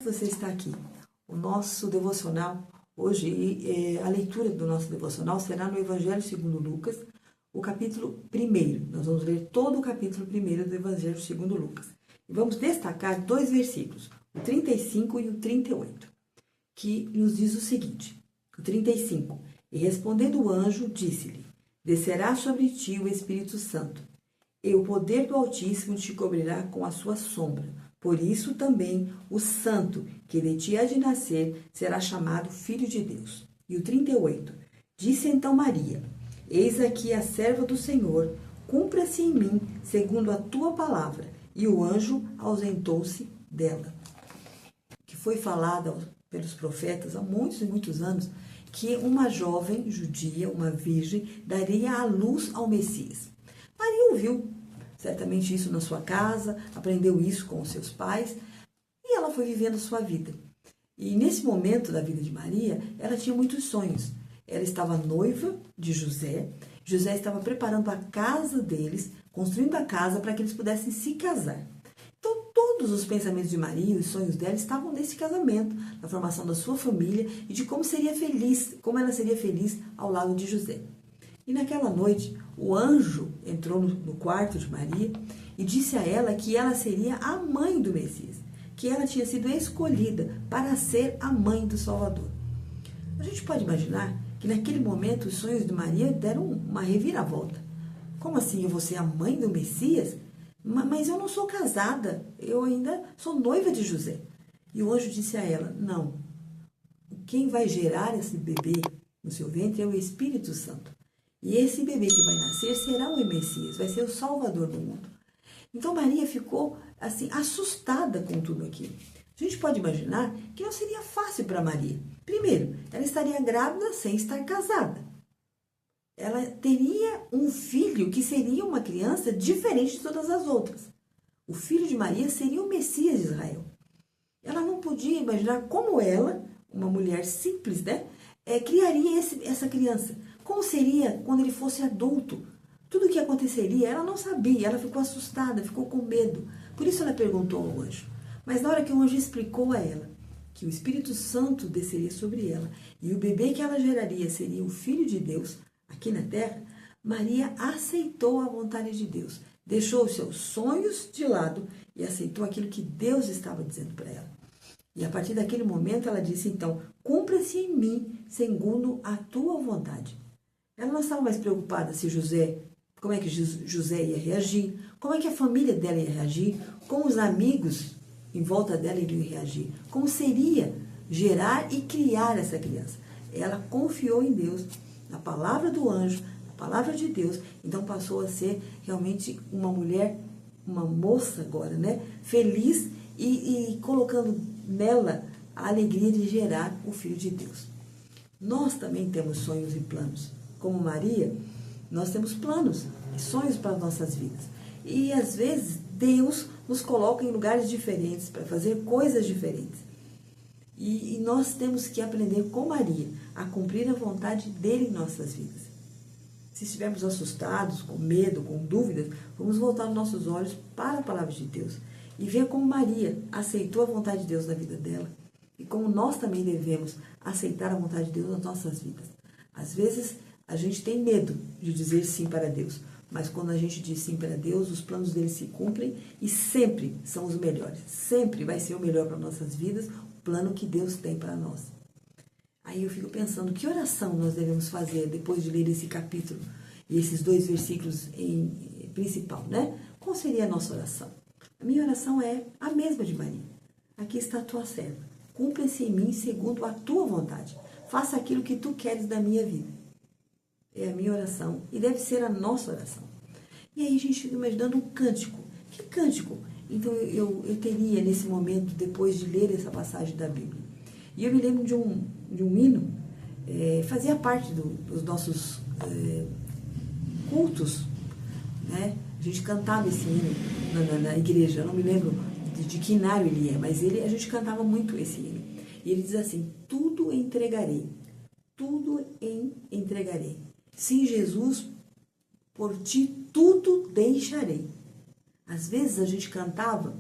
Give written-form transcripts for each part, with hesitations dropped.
Você está aqui. O nosso devocional, hoje, a leitura do nosso devocional será no Evangelho segundo Lucas, o capítulo 1. Nós vamos ler todo o capítulo 1 do Evangelho segundo Lucas. E vamos destacar 2 versículos, o 35 e o 38, que nos diz o seguinte. O 35. E respondendo o anjo, disse-lhe: descerá sobre ti o Espírito Santo, e o poder do Altíssimo te cobrirá com a sua sombra. Por isso também o santo que de ti há de nascer será chamado Filho de Deus. E o 38. Disse então Maria: eis aqui a serva do Senhor, cumpra-se em mim segundo a tua palavra. E o anjo ausentou-se dela. Que foi falado pelos profetas há muitos e muitos anos, que uma jovem judia, uma virgem, daria à luz ao Messias. Maria ouviu certamente isso na sua casa, aprendeu isso com os seus pais, e ela foi vivendo sua vida. E nesse momento da vida de Maria, ela tinha muitos sonhos. Ela estava noiva de José, José estava preparando a casa deles, construindo a casa para que eles pudessem se casar. Então, todos os pensamentos de Maria e os sonhos dela estavam nesse casamento, na formação da sua família e de como ela seria feliz ao lado de José. E naquela noite, o anjo entrou no quarto de Maria e disse a ela que ela seria a mãe do Messias, que ela tinha sido escolhida para ser a mãe do Salvador. A gente pode imaginar que naquele momento os sonhos de Maria deram uma reviravolta. Como assim, eu vou ser a mãe do Messias? Mas eu não sou casada, eu ainda sou noiva de José. E o anjo disse a ela: não, quem vai gerar esse bebê no seu ventre é o Espírito Santo. E esse bebê que vai nascer será o Messias, vai ser o Salvador do mundo. Então Maria ficou assim assustada com tudo aquilo. A gente pode imaginar que não seria fácil para Maria. Primeiro, ela estaria grávida sem estar casada. Ela teria um filho que seria uma criança diferente de todas as outras. O filho de Maria seria o Messias de Israel. Ela não podia imaginar como ela, uma mulher simples, criaria essa criança. Como seria quando ele fosse adulto? Tudo o que aconteceria, ela não sabia, ela ficou assustada, ficou com medo. Por isso ela perguntou ao anjo. Mas na hora que o anjo explicou a ela que o Espírito Santo desceria sobre ela e o bebê que ela geraria seria o Filho de Deus aqui na terra, Maria aceitou a vontade de Deus, deixou os seus sonhos de lado e aceitou aquilo que Deus estava dizendo para ela. E a partir daquele momento ela disse então: cumpra-se em mim segundo a tua vontade. Ela não estava mais preocupada como é que José ia reagir, como é que a família dela ia reagir, como os amigos em volta dela iriam reagir, como seria gerar e criar essa criança. Ela confiou em Deus, na palavra do anjo, na palavra de Deus, então passou a ser realmente uma mulher, uma moça agora, feliz e colocando nela a alegria de gerar o Filho de Deus. Nós também temos sonhos e planos. Como Maria, nós temos planos e sonhos para as nossas vidas. E às vezes Deus nos coloca em lugares diferentes para fazer coisas diferentes. E nós temos que aprender com Maria a cumprir a vontade dele em nossas vidas. Se estivermos assustados, com medo, com dúvidas, vamos voltar os nossos olhos para a palavra de Deus e ver como Maria aceitou a vontade de Deus na vida dela e como nós também devemos aceitar a vontade de Deus nas nossas vidas. Às vezes a gente tem medo de dizer sim para Deus, mas quando a gente diz sim para Deus, os planos dele se cumprem e sempre são os melhores. Sempre vai ser o melhor para nossas vidas, o plano que Deus tem para nós. Aí eu fico pensando, que oração nós devemos fazer depois de ler esse capítulo e esses 2 versículos em principal, Qual seria a nossa oração? A minha oração é a mesma de Maria. Aqui está a tua serva. Cumpra-se em mim segundo a tua vontade. Faça aquilo que tu queres da minha vida. É a minha oração e deve ser a nossa oração. E aí a gente fica imaginando um cântico. Que cântico? Então eu teria nesse momento, depois de ler essa passagem da Bíblia. E eu me lembro de um hino, fazia parte dos nossos cultos, A gente cantava esse hino na igreja. Eu não me lembro de que inário ele é, mas a gente cantava muito esse hino. E ele diz assim: tudo entregarei, tudo entregarei. Sim, Jesus, por ti tudo deixarei. Às vezes a gente cantava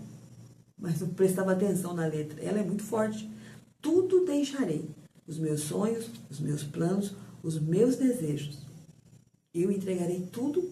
mas não prestava atenção na letra. Ela é muito forte. Tudo deixarei. Os meus sonhos, os meus planos, os meus desejos. Eu entregarei tudo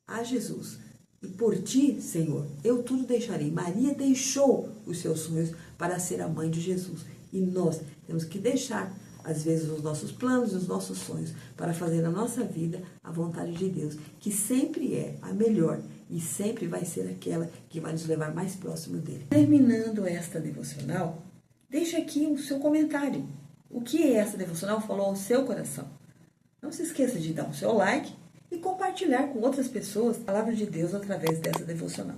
a Jesus. E por ti, Senhor, eu tudo deixarei. Maria deixou os seus sonhos para ser a mãe de Jesus. E nós temos que deixar, às vezes, os nossos planos e os nossos sonhos para fazer na nossa vida a vontade de Deus, que sempre é a melhor e sempre vai ser aquela que vai nos levar mais próximo dele. Terminando esta devocional, deixa aqui o seu comentário. O que essa devocional falou ao seu coração? Não se esqueça de dar o seu like e compartilhar com outras pessoas a palavra de Deus através dessa devocional.